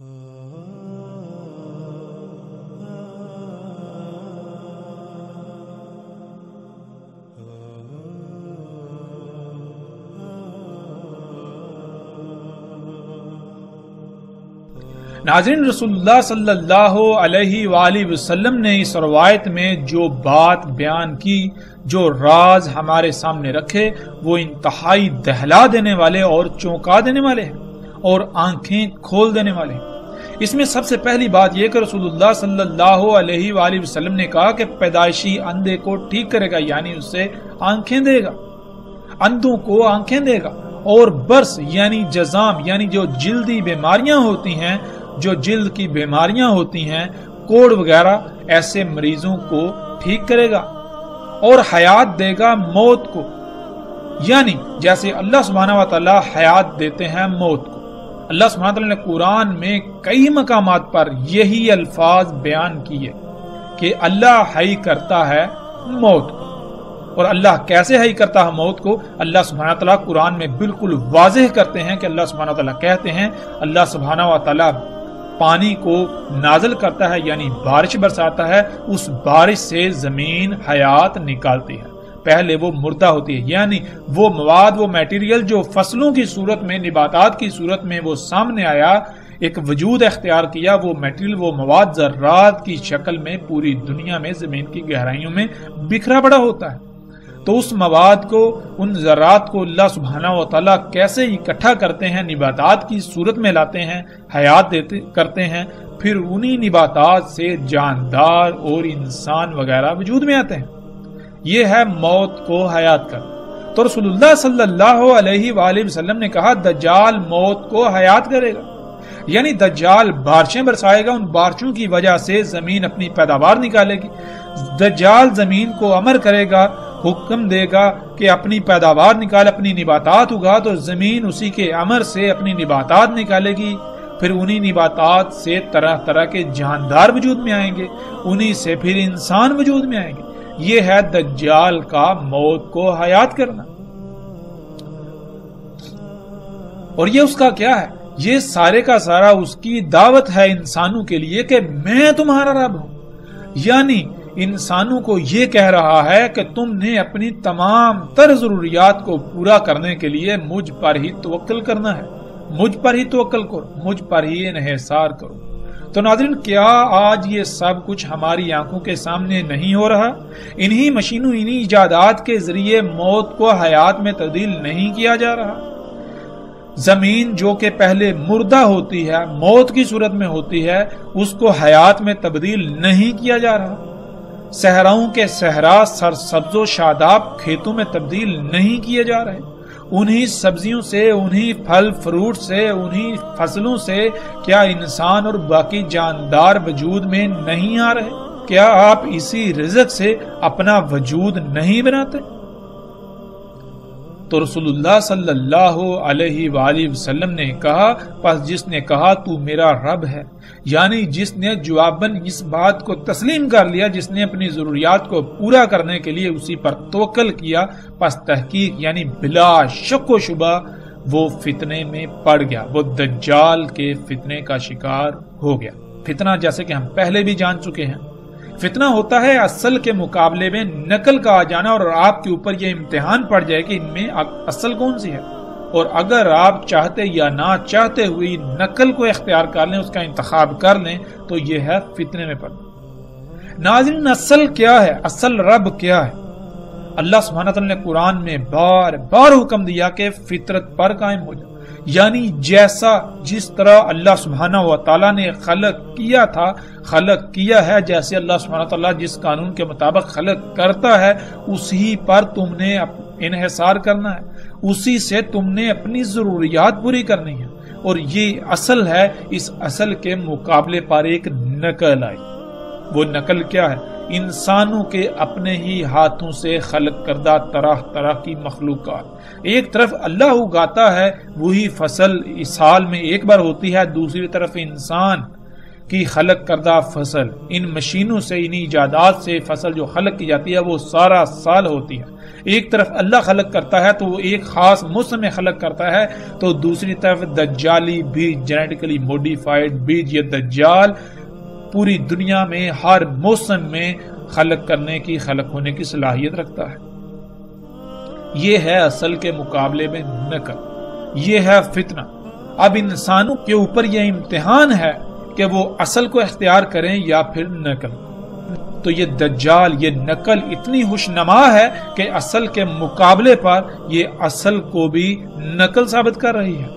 ناظرین، رسول اللہ صلی اللہ علیہ وآلہ وسلم نے اس روایت میں جو بات بیان کی، جو راز ہمارے سامنے رکھے، وہ انتہائی دہلا دینے والے اور چونکا دینے والے ہیں اور آنکھیں کھول دینے والے ہیں۔ اس میں سب سے پہلی بات یہ کہ رسول اللہ صلی اللہ علیہ وآلہ وسلم نے کہا کہ پیدائشی اندھے کو ٹھیک کرے گا، یعنی اس سے آنکھیں دے گا، اندھوں کو آنکھیں دے گا، اور برس یعنی جزام یعنی جو جلدی بیماریاں ہوتی ہیں، جو جلد کی بیماریاں ہوتی ہیں، کوڑ وغیرہ، ایسے مریضوں کو ٹھیک کرے گا، اور حیات دے گا موت کو، یعنی جیسے اللہ سبحانہ و تعالی حیات دیتے ہیں موت کو۔ اللہ سبحانہ و تعالی نے قرآن میں کئی مقامات پر یہی الفاظ بیان کیے کہ اللہ حی کرتا ہے موت کو، اور اللہ کیسے حی کرتا ہے موت کو اللہ سبحانہ و تعالی قرآن میں بالکل واضح کرتے ہیں کہ اللہ سبحانہ و تعالی کہتے ہیں، اللہ سبحانہ و تعالی پانی کو نازل کرتا ہے، یعنی بارش برساتا ہے، اس بارش سے زمین حیات نکالتی ہے۔ پہلے وہ مردہ ہوتی ہے، یعنی وہ مواد، وہ میٹیریل جو فصلوں کی صورت میں، نباتات کی صورت میں وہ سامنے آیا، ایک وجود اختیار کیا، وہ میٹیریل، وہ مواد ذرات کی شکل میں پوری دنیا میں زمین کی گہرائیوں میں بکھرا پڑا ہوتا ہے۔ تو اس مواد کو، ان ذرات کو اللہ سبحانہ و تعالیٰ کیسے اکٹھا کرتے ہیں، نباتات کی صورت میں لاتے ہیں، حیات کرتے ہیں، پھر انہی نباتات سے جاندار اور انسان وغیرہ وجود میں آتے ہیں۔ یہ ہے موت کو حیات کر۔ تو رسول اللہ صلی اللہ علیہ وآلہ وسلم نے کہا دجال موت کو حیات کرے گا، یعنی دجال بارشیں برسائے گا، ان بارشوں کی وجہ سے زمین اپنی پیداوار نکالے گی۔ دجال زمین کو امر کرے گا، حکم دے گا کہ اپنی پیداوار نکال، اپنی نباتات اگا، تو زمین اسی کے امر سے اپنی نباتات نکالے گی، پھر انہی نباتات سے طرح طرح کے جاندار وجود میں آئیں گے، انہی سے پھر انسان وجود میں آئیں گے۔ یہ ہے دجال کا موت کو حیات کرنا۔ اور یہ اس کا کیا ہے؟ یہ سارے کا سارا اس کی دعوت ہے انسانوں کے لیے کہ میں تمہارا رب ہوں، یعنی انسانوں کو یہ کہہ رہا ہے کہ تم نے اپنی تمام تر ضروریات کو پورا کرنے کے لیے مجھ پر ہی توکل کرنا ہے، مجھ پر ہی توکل کرو، مجھ پر ہی انحصار کرو۔ تو ناظرین، کیا آج یہ سب کچھ ہماری آنکھوں کے سامنے نہیں ہو رہا؟ انہی مشینوں، انہی ایجادات کے ذریعے موت کو حیات میں تبدیل نہیں کیا جا رہا؟ زمین جو کہ پہلے مردہ ہوتی ہے، موت کی صورت میں ہوتی ہے، اس کو حیات میں تبدیل نہیں کیا جا رہا؟ صحراؤں کے صحرا سرسبز و شاداب کھیتوں میں تبدیل نہیں کیے جا رہے؟ انہی سبزیوں سے، انہی پھل فروٹ سے، انہی فصلوں سے کیا انسان اور باقی جاندار وجود میں نہیں آ رہے؟ کیا آپ اسی رزق سے اپنا وجود نہیں بناتے؟ تو رسول اللہ صلی اللہ علیہ وآلہ وسلم نے کہا، پس جس نے کہا تو میرا رب ہے، یعنی جس نے جواباً اس بات کو تسلیم کر لیا، جس نے اپنی ضروریات کو پورا کرنے کے لیے اسی پر توکل کیا، پس تحقیق یعنی بلا شک و شبہ وہ فتنے میں پڑ گیا، وہ دجال کے فتنے کا شکار ہو گیا۔ فتنہ جیسے کہ ہم پہلے بھی جان چکے ہیں، فتنہ ہوتا ہے اصل کے مقابلے میں نقل کا آ جانا، اور آپ کے اوپر یہ امتحان پڑ جائے کہ ان میں اصل کون سی ہے، اور اگر آپ چاہتے یا نہ چاہتے ہوئی نقل کو اختیار کر لیں، اس کا انتخاب کر لیں، تو یہ ہے فتنے میں پڑنا۔ ناظرین، اصل کیا ہے؟ اصل رب کیا ہے؟ اللہ سبحانہ تعالیٰ نے قرآن میں بار بار حکم دیا کہ فطرت پر قائم ہو جائے، یعنی جس طرح اللہ سبحانہ و تعالیٰ نے خلق کیا تھا، خلق کیا ہے، جیسے اللہ سبحانہ و تعالیٰ جس قانون کے مطابق خلق کرتا ہے، اسی پر تم نے انحصار کرنا ہے، اسی سے تم نے اپنی ضروریات پوری کرنی ہے، اور یہ اصل ہے۔ اس اصل کے مقابلے پر ایک نقل آئی۔ وہ نقل کیا ہے؟ انسانوں کے اپنے ہی ہاتھوں سے خلق کردہ طرح طرح کی مخلوقات۔ ایک طرف اللہ اگاتا ہے، وہی فصل سال میں ایک بار ہوتی ہے، دوسری طرف انسان کی خلق کردہ فصل، ان مشینوں سے، ان ایجادات سے فصل جو خلق کی جاتی ہے وہ سارا سال ہوتی ہے۔ ایک طرف اللہ خلق کرتا ہے تو وہ ایک خاص موسم میں خلق کرتا ہے، تو دوسری طرف دجالی بھی جینیٹیکلی موڈیفائڈ بیج یا دجال پوری دنیا میں ہر موسم میں خلق ہونے کی صلاحیت رکھتا ہے۔ یہ ہے اصل کے مقابلے میں نقل، یہ ہے فتنہ۔ اب انسانوں کے اوپر یہ امتحان ہے کہ وہ اصل کو اختیار کریں یا پھر نقل۔ تو یہ دجال، یہ نقل اتنی خوشنما ہے کہ اصل کے مقابلے پر یہ اصل کو بھی نقل ثابت کر رہی ہے۔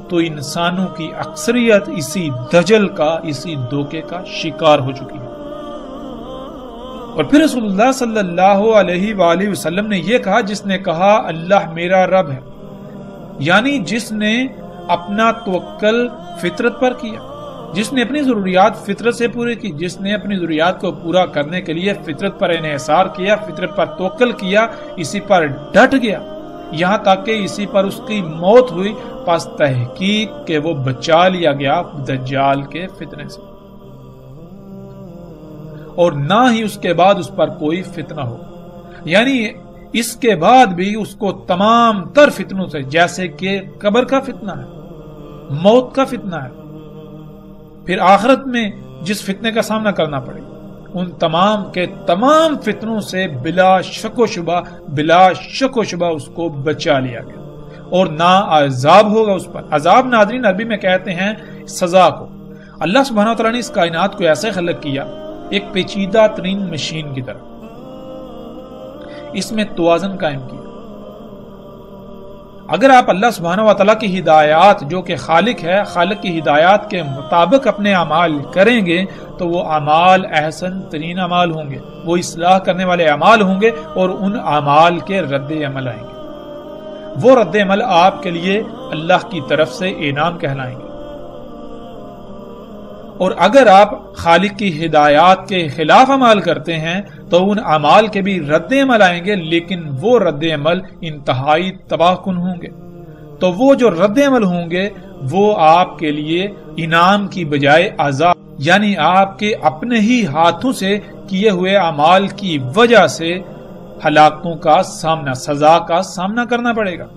تو انسانوں کی اکثریت اسی دجل کا، اسی دھوکے کا شکار ہو چکی ہے۔ اور پھر رسول اللہ صلی اللہ علیہ وآلہ وسلم نے یہ کہا، جس نے کہا اللہ میرا رب ہے، یعنی جس نے اپنا توکل فطرت پر کیا، جس نے اپنی ضروریات فطرت سے پوری کی، جس نے اپنی ضروریات کو پورا کرنے کے لیے فطرت پر انحصار کیا، فطرت پر توکل کیا، اسی پر ڈٹ گیا، یہاں تک کہ اسی پر اس کی موت ہوئی، پس تحقیق کہ وہ بچا لیا گیا دجال کے فتنے سے، اور نہ ہی اس کے بعد اس پر کوئی فتنہ ہو۔ یعنی اس کے بعد بھی اس کو تمام تر فتنوں سے، جیسے کہ قبر کا فتنہ ہے، موت کا فتنہ ہے، پھر آخرت میں جس فتنے کا سامنا کرنا پڑے، ان تمام کے تمام فتنوں سے بلا شک و شبہ اس کو بچا لیا گیا، اور نہ عذاب ہوگا اس پر۔ عذاب ناظرین عربی میں کہتے ہیں سزا کو۔ اللہ سبحانہ وتعالی نے اس کائنات کو ایسے خلق کیا، ایک پیچیدہ ترین مشین کی طرح، اس میں توازن قائم کیا۔ اگر آپ اللہ سبحانہ وتعالی کی ہدایات، جو کہ خالق ہے، خالق کی ہدایات کے مطابق اپنے اعمال کریں گے تو وہ اعمال احسن ترین اعمال ہوں گے، وہ اصلاح کرنے والے اعمال ہوں گے، اور ان اعمال کے رد عمل آئیں گے۔ وہ رد عمل آپ کے لیے اللہ کی طرف سے انعام کہلائیں گے۔ اور اگر آپ خالق کی ہدایات کے خلاف عمل کرتے ہیں تو ان اعمال کے بھی رد عمل آئیں گے، لیکن وہ رد عمل انتہائی تباہ کن ہوں گے۔ تو وہ جو رد عمل ہوں گے وہ آپ کے لیے انعام کی بجائے عذاب، یعنی آپ کے اپنے ہی ہاتھوں سے کیے ہوئے اعمال کی وجہ سے ہلاکتوں کا سامنا، سزا کا سامنا کرنا پڑے گا۔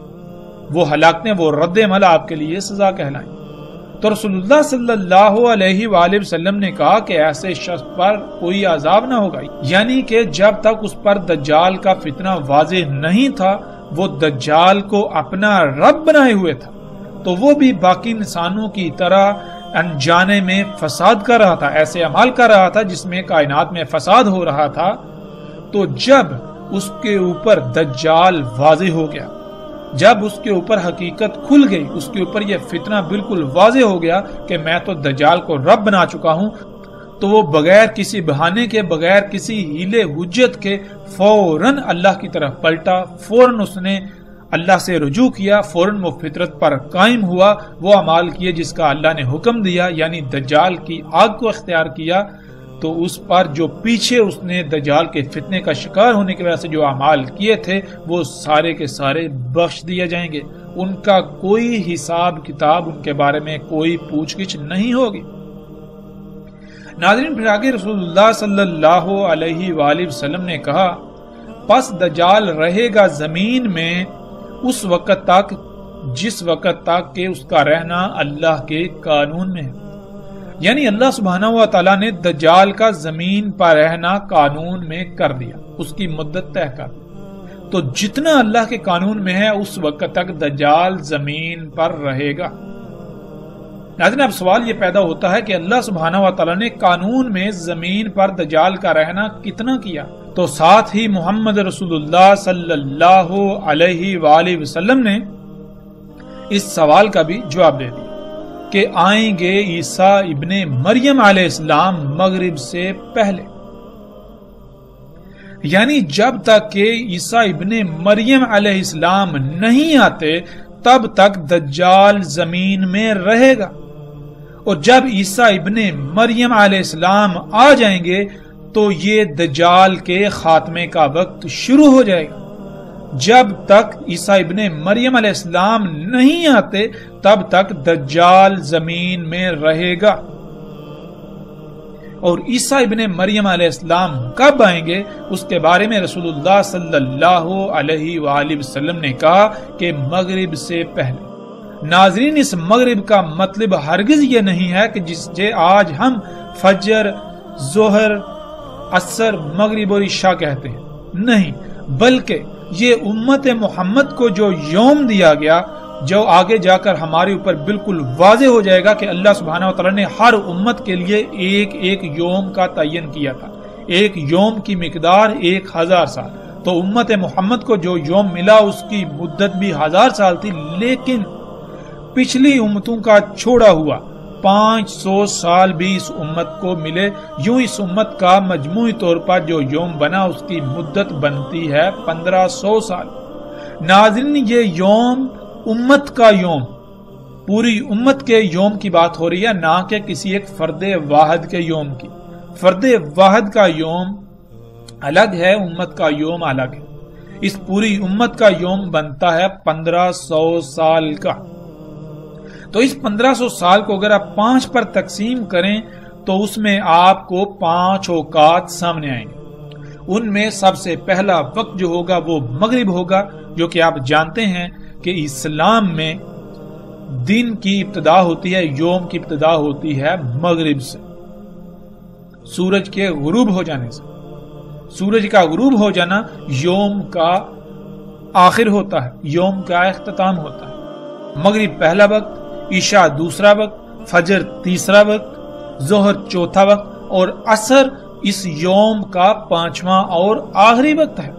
وہ ہلاکتیں، وہ رد عمل آپ کے لیے سزا کہلائیں۔ تو رسول اللہ صلی اللہ علیہ وآلہ وسلم نے کہا کہ ایسے شخص پر کوئی عذاب نہ ہوگا، یعنی کہ جب تک اس پر دجال کا فتنہ واضح نہیں تھا، وہ دجال کو اپنا رب بنائے ہوئے تھا، تو وہ بھی باقی انسانوں کی طرح انجانے میں فساد کر رہا تھا، ایسے عمل کر رہا تھا جس میں کائنات میں فساد ہو رہا تھا۔ تو جب اس کے اوپر دجال واضح ہو گیا، جب اس کے اوپر حقیقت کھل گئی، اس کے اوپر یہ فتنہ بالکل واضح ہو گیا کہ میں تو دجال کو رب بنا چکا ہوں، تو وہ بغیر کسی بہانے کے، بغیر کسی ہیلے حجت کے فوراً اللہ کی طرف پلٹا، فوراً اس نے اللہ سے رجوع کیا، فوراً وہ فطرت پر قائم ہوا، وہ اعمال کیے جس کا اللہ نے حکم دیا، یعنی دجال کی آگ کو اختیار کیا۔ تو اس پر جو پیچھے اس نے دجال کے فتنے کا شکار ہونے کی وجہ سے جو اعمال کیے تھے وہ سارے کے سارے بخش دیے جائیں گے، ان کا کوئی حساب کتاب، ان کے بارے میں کوئی پوچھ گچھ نہیں ہوگی۔ ناظرین، پھر آگے رسول اللہ صلی اللہ علیہ وآلہ وسلم نے کہا، پس دجال رہے گا زمین میں اس وقت تک جس وقت تک کہ اس کا رہنا اللہ کے قانون میں ہے، یعنی اللہ سبحانہ و تعالیٰ نے دجال کا زمین پر رہنا قانون میں کر دیا، اس کی مدت طے کر دی، تو جتنا اللہ کے قانون میں ہے اس وقت تک دجال زمین پر رہے گا۔ ناظرین، اب سوال یہ پیدا ہوتا ہے کہ اللہ سبحانہ و تعالیٰ نے قانون میں زمین پر دجال کا رہنا کتنا کیا؟ تو ساتھ ہی محمد رسول اللہ صلی اللہ علیہ وآلہ وسلم نے اس سوال کا بھی جواب دے دیا کہ آئیں گے عیسیٰ ابن مریم علیہ السلام مغرب سے پہلے، یعنی جب تک کہ عیسیٰ ابن مریم علیہ السلام نہیں آتے تب تک دجال زمین میں رہے گا، اور جب عیسیٰ ابن مریم علیہ السلام آ جائیں گے تو یہ دجال کے خاتمے کا وقت شروع ہو جائے گا۔ جب تک عیسیٰ ابن مریم علیہ السلام نہیں آتے تب تک دجال زمین میں رہے گا، اور عیسیٰ ابن مریم علیہ السلام کب آئیں گے اس کے بارے میں رسول اللہ صلی اللہ علیہ وآلہ وسلم نے کہا کہ مغرب سے پہلے۔ ناظرین، اس مغرب کا مطلب ہرگز یہ نہیں ہے کہ جس سے آج ہم فجر، ظہر، عصر، مغرب اور عشاء کہتے ہیں، نہیں، بلکہ یہ امت محمد کو جو یوم دیا گیا، جو آگے جا کر ہمارے اوپر بالکل واضح ہو جائے گا کہ اللہ سبحانہ وتعالی نے ہر امت کے لیے ایک ایک یوم کا تعین کیا تھا، ایک یوم کی مقدار 1000 سال۔ تو امت محمد کو جو یوم ملا اس کی مدت بھی 1000 سال تھی، لیکن پچھلی امتوں کا چھوڑا ہوا 500 سال بھی اس امت کو ملے، یوں اس امت کا مجموعی طور پر جو یوم بنا اس کی مدت بنتی ہے 1500 سال۔ ناظرین، یہ یوم امت کا یوم، پوری امت کے یوم کی بات ہو رہی ہے، نہ کہ کسی ایک فرد واحد کے یوم کی۔ فرد واحد کا یوم الگ ہے، امت کا یوم الگ ہے۔ اس پوری امت کا یوم بنتا ہے 1500 سال کا۔ تو اس 1500 سال کو اگر آپ 5 پر تقسیم کریں تو اس میں آپ کو 5 اوقات سامنے آئیں گے۔ ان میں سب سے پہلا وقت جو ہوگا وہ مغرب ہوگا، جو کہ آپ جانتے ہیں کہ اسلام میں دن کی ابتدا ہوتی ہے، یوم کی ابتدا ہوتی ہے مغرب سے، سورج کے غروب ہو جانے سے۔ سورج کا غروب ہو جانا یوم کا آخر ہوتا ہے، یوم کا اختتام ہوتا ہے۔ مغرب پہلا وقت، عشاء دوسرا وقت، فجر تیسرا وقت، ظہر چوتھا وقت اور عصر اس یوم کا 5واں اور آخری وقت ہے۔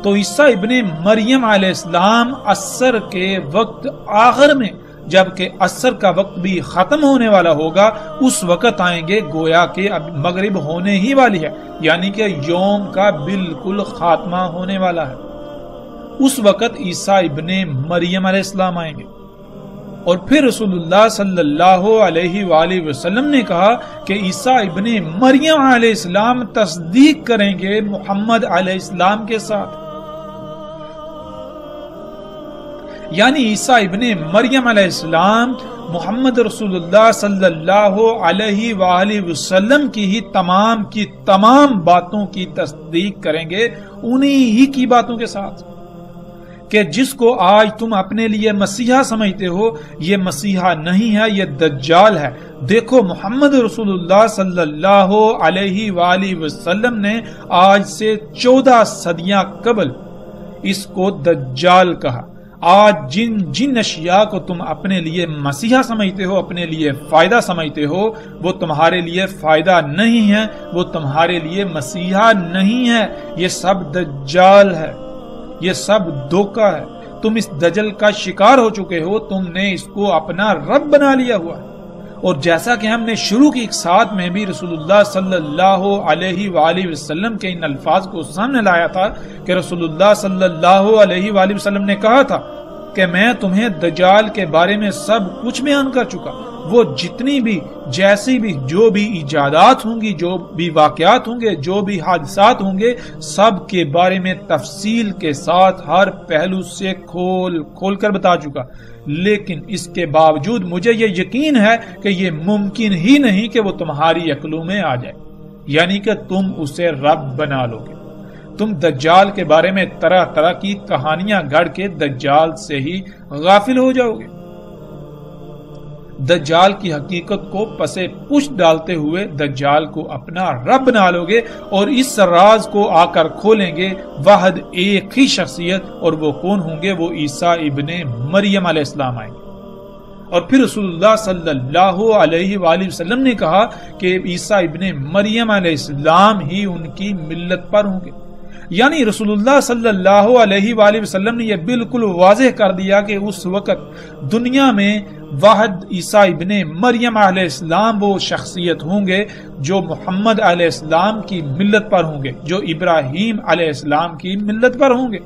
تو عیسیٰ ابن مریم علیہ السلام عصر کے وقت آخر میں، جبکہ عصر کا وقت بھی ختم ہونے والا ہوگا، اس وقت آئیں گے گویا کہ اب مغرب ہونے ہی والی ہے، یعنی کہ یوم کا بالکل خاتمہ ہونے والا ہے۔ اس وقت عیسیٰ ابن مریم علیہ السلام آئیں گے۔ اور پھر رسول اللہ صلی اللہ علیہ وآلہ وسلم نے کہا کہ عیسیٰ ابن مریم علیہ السلام تصدیق کریں گے محمد علیہ السلام کے ساتھ، یعنی عیسیٰ ابن مریم علیہ السلام محمد رسول اللہ صلی اللہ علیہ وآلہ وسلم کی ہی تمام کی تمام باتوں کی تصدیق کریں گے، انہی ہی کی باتوں کے ساتھ، کہ جس کو آج تم اپنے لیے مسیحا سمجھتے ہو، یہ مسیحا نہیں ہے، یہ دجال ہے۔ دیکھو، محمد رسول اللہ صلی اللہ علیہ وآلہ وسلم نے آج سے 14 صدیاں قبل اس کو دجال کہا۔ آج جن اشیاء کو تم اپنے لیے مسیحا سمجھتے ہو، اپنے لیے فائدہ سمجھتے ہو، وہ تمہارے لیے فائدہ نہیں ہے، وہ تمہارے لیے مسیحا نہیں ہے، یہ سب دجال ہے، یہ سب دھوکہ ہے۔ تم اس دجل کا شکار ہو چکے ہو، تم نے اس کو اپنا رب بنا لیا ہوا ہے۔ اور جیسا کہ ہم نے شروع کی ایک ساتھ میں بھی رسول اللہ صلی اللہ علیہ وآلہ وسلم کے ان الفاظ کو سامنے لایا تھا کہ رسول اللہ صلی اللہ علیہ وآلہ وسلم نے کہا تھا کہ میں تمہیں دجال کے بارے میں سب کچھ بیان کر چکا، وہ جتنی بھی جیسی بھی جو بھی ایجادات ہوں گی، جو بھی واقعات ہوں گے، جو بھی حادثات ہوں گے، سب کے بارے میں تفصیل کے ساتھ ہر پہلو سے کھول کر بتا چکا۔ لیکن اس کے باوجود مجھے یہ یقین ہے کہ یہ ممکن ہی نہیں کہ وہ تمہاری عقلوں میں آ جائے، یعنی کہ تم اسے رب بنا لو گے۔ تم دجال کے بارے میں طرح طرح کی کہانیاں گڑھ کے دجال سے ہی غافل ہو جاؤ گے۔ دجال کی حقیقت کو پسے پش ڈالتے ہوئے دجال کو اپنا رب بنا لو گے، اور اس راز کو آ کر کھولیں گے واحد ایک ہی شخصیت، اور وہ کون ہوں گے؟ وہ عیسیٰ ابن مریم علیہ السلام آئیں گے۔ اور پھر رسول اللہ صلی اللہ علیہ وآلہ وسلم نے کہا کہ عیسیٰ ابن مریم علیہ السلام ہی ان کی ملت پر ہوں گے، یعنی رسول اللہ صلی اللہ علیہ وآلہ وسلم نے یہ بالکل واضح کر دیا کہ اس وقت دنیا میں واحد عیسیٰ ابن مریم علیہ السلام وہ شخصیت ہوں گے جو محمد علیہ السلام کی ملت پر ہوں گے، جو ابراہیم علیہ السلام کی ملت پر ہوں گے۔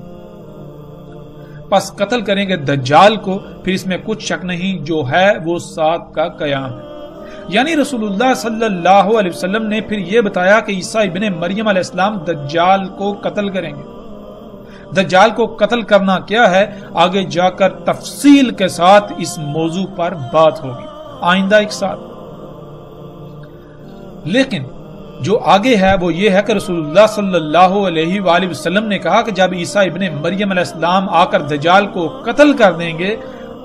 پس قتل کریں گے دجال کو، پھر اس میں کچھ شک نہیں، جو ہے وہ ساتھ کا قیام ہے۔ یعنی رسول اللہ صلی اللہ علیہ وسلم نے پھر یہ بتایا کہ عیسیٰ ابن مریم علیہ السلام دجال کو قتل کریں گے۔ دجال کو قتل کرنا کیا ہے، آگے جا کر تفصیل کے ساتھ اس موضوع پر بات ہوگی آئندہ ایک ساتھ۔ لیکن جو آگے ہے وہ یہ ہے کہ رسول اللہ صلی اللہ علیہ وآلہ وسلم نے کہا کہ جب عیسیٰ ابن مریم علیہ السلام آ کر دجال کو قتل کر دیں گے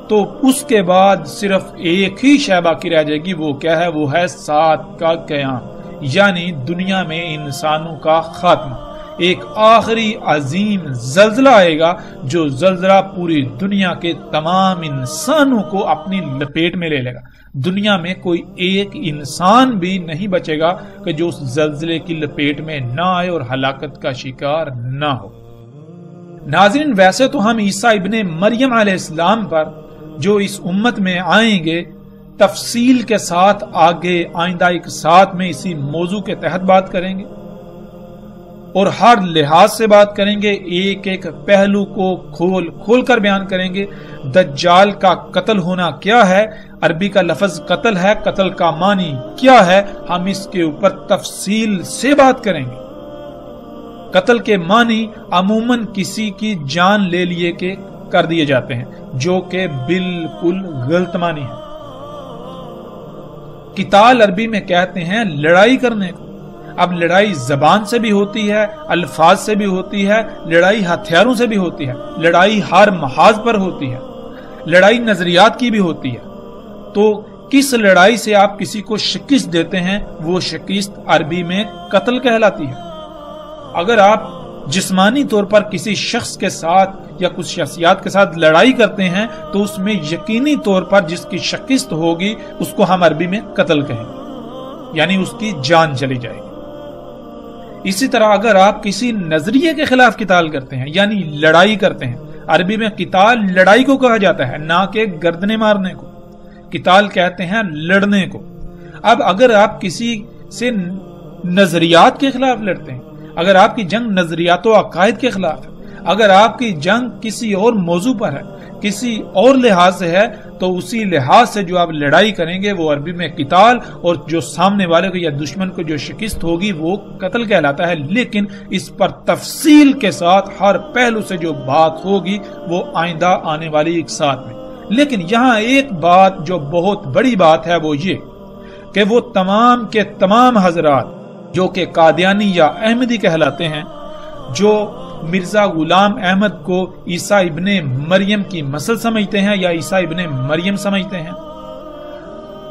تو اس کے بعد صرف ایک ہی شے باقی رہ جائے گی، وہ کیا ہے؟ وہ ہے سات کا قیام، یعنی دنیا میں انسانوں کا خاتمہ۔ ایک آخری عظیم زلزلہ آئے گا جو زلزلہ پوری دنیا کے تمام انسانوں کو اپنی لپیٹ میں لے لے گا۔ دنیا میں کوئی ایک انسان بھی نہیں بچے گا کہ جو اس زلزلے کی لپیٹ میں نہ آئے اور ہلاکت کا شکار نہ ہو۔ ناظرین، ویسے تو ہم عیسیٰ ابن مریم علیہ السلام پر جو اس امت میں آئیں گے تفصیل کے ساتھ آگے آئندہ ایک ساتھ میں اسی موضوع کے تحت بات کریں گے اور ہر لحاظ سے بات کریں گے، ایک ایک پہلو کو کھول کر بیان کریں گے۔ دجال کا قتل ہونا کیا ہے، عربی کا لفظ قتل ہے، قتل کا معنی کیا ہے، ہم اس کے اوپر تفصیل سے بات کریں گے۔ قتل کے معنی عموماً کسی کی جان لے لیے کے کر دیے جاتے ہیں، جو کہ بالکل غلط معنی ہے۔ قتال عربی میں کہتے ہیں لڑائی کرنے کو۔ اب لڑائی زبان سے بھی ہوتی ہے، الفاظ سے بھی ہوتی ہے، لڑائی ہتھیاروں سے بھی ہوتی ہے، لڑائی ہر محاذ پر ہوتی ہے، لڑائی نظریات کی بھی ہوتی ہے۔ تو کس لڑائی سے آپ کسی کو شکست دیتے ہیں وہ شکست عربی میں قتل کہلاتی ہے۔ اگر آپ جسمانی طور پر کسی شخص کے ساتھ یا کچھ شخصیات کے ساتھ لڑائی کرتے ہیں تو اس میں یقینی طور پر جس کی شکست ہوگی اس کو ہم عربی میں قتل کہیں گے، یعنی اس کی جان چلی جائے گی۔ اسی طرح اگر آپ کسی نظریے کے خلاف قتال کرتے ہیں یعنی لڑائی کرتے ہیں، عربی میں قتال لڑائی کو کہا جاتا ہے، نہ کہ گردنے مارنے کو۔ قتال کہتے ہیں لڑنے کو۔ اب اگر آپ کسی سے نظریات کے خلاف لڑتے ہیں، اگر آپ کی جنگ نظریات و عقائد کے خلاف ہے، اگر آپ کی جنگ کسی اور موضوع پر ہے، کسی اور لحاظ سے ہے، تو اسی لحاظ سے جو آپ لڑائی کریں گے وہ عربی میں قتال، اور جو سامنے والے کو یا دشمن کو جو شکست ہوگی وہ قتل کہلاتا ہے۔ لیکن اس پر تفصیل کے ساتھ ہر پہلو سے جو بات ہوگی وہ آئندہ آنے والی ایک ساتھ میں۔ لیکن یہاں ایک بات جو بہت بڑی بات ہے وہ یہ کہ وہ تمام کے تمام حضرات جو کہ قادیانی یا احمدی کہلاتے ہیں، جو مرزا غلام احمد کو عیسیٰ ابن مریم کی نسل سمجھتے ہیں یا عیسیٰ ابن مریم سمجھتے ہیں،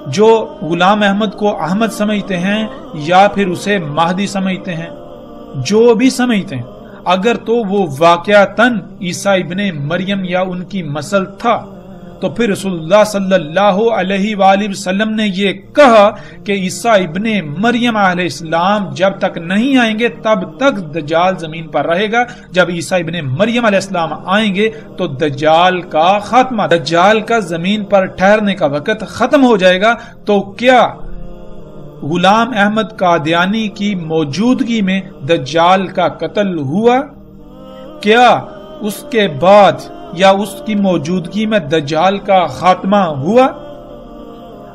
جو غلام احمد کو احمد سمجھتے ہیں یا پھر اسے مہدی سمجھتے ہیں، جو بھی سمجھتے ہیں، اگر تو وہ واقعتاً عیسیٰ ابن مریم یا ان کی نسل تھا تو پھر رسول اللہ صلی اللہ علیہ وآلہ وسلم نے یہ کہا کہ عیسیٰ ابن مریم علیہ السلام جب تک نہیں آئیں گے تب تک دجال زمین پر رہے گا، جب عیسیٰ ابن مریم علیہ السلام آئیں گے تو دجال کا خاتمہ، دجال کا زمین پر ٹھہرنے کا وقت ختم ہو جائے گا۔ تو کیا غلام احمد قادیانی کی موجودگی میں دجال کا قتل ہوا؟ کیا اس کے بعد یا اس کی موجودگی میں دجال کا خاتمہ ہوا؟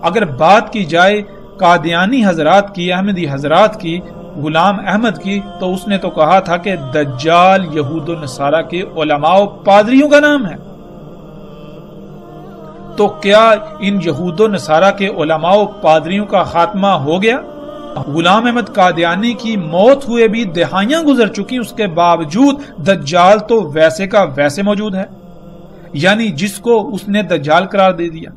اگر بات کی جائے قادیانی حضرات کی، احمدی حضرات کی، غلام احمد کی، تو اس نے تو کہا تھا کہ دجال یہود و نصارہ کے علماء و پادریوں کا نام ہے۔ تو کیا ان یہود و نصارہ کے علماء و پادریوں کا خاتمہ ہو گیا؟ غلام احمد قادیانی کی موت ہوئے بھی دہائیاں گزر چکی، اس کے باوجود دجال تو ویسے کا ویسے موجود ہے۔ یعنی جس کو اس نے دجال قرار دے دیا،